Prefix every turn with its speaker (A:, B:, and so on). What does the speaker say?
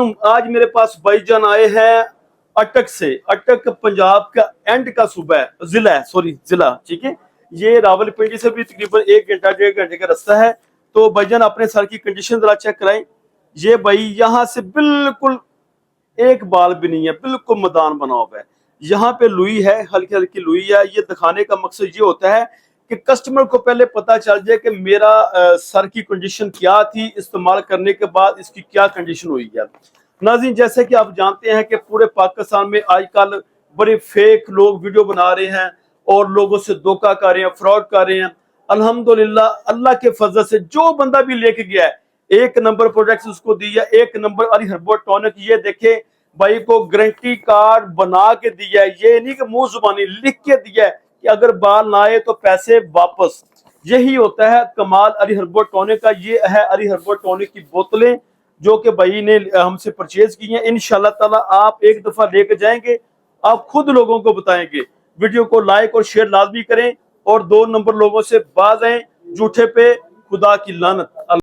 A: معلوم آج میرے پاس بھائی جان آئے ہیں اٹک سے. اٹک پنجاب کا اینڈ کا صوبہ ہے, ضلع, ٹھیک ہے. یہ راول پنڈی سے بھی تقریباً 1 گھنٹہ 1.5 گھنٹے کا راستہ ہے. تو بھائی جان اپنے سر کی کنڈیشن ذرا چیک کرائیں. یہ بھائی یہاں سے بالکل ایک بال بھی نہیں ہے, بالکل میدان بنا ہوا ہے. یہاں پہ لوئی ہے, ہلکی ہلکی لوئی ہے. یہ دکھانے کا مقصد یہ ہوتا ہے کہ کسٹمر کو پہلے پتا چل جائے کہ میرا سر کی کنڈیشن کیا تھی, استعمال کرنے کے بعد اس کی کیا کنڈیشن ہوئی ہے. ناظرین, جیسے کہ آپ جانتے ہیں کہ پورے پاکستان میں آج کل بڑے فیک لوگ ویڈیو بنا رہے ہیں اور لوگوں سے دھوکہ کر رہے ہیں, فراڈ کر رہے ہیں. الحمدللہ اللہ کے فضل سے جو بندہ بھی لے کے گیا ہے 1 نمبر پروڈکٹس اس کو دیا, 1 نمبر علی ہربل ٹونک. یہ دیکھیں بھائی کو گارنٹی کارڈ بنا کے دیا ہے, یہ نہیں کہ منہ زبانی لکھ کے دیا ہے کہ اگر بال نہ آئے تو پیسے واپس. یہی ہوتا ہے کمال علی ہربل ٹونک کا. یہ ہے علی ہربل ٹونک کی بوتلیں جو کہ بھائی نے ہم سے پرچیز کی ہیں. انشاءاللہ تعالی آپ ایک دفعہ لے کے جائیں گے, آپ خود لوگوں کو بتائیں گے. ویڈیو کو لائک اور شیئر لازمی کریں اور 2 نمبر لوگوں سے باز آئیں, جھوٹے پہ خدا کی لعنت.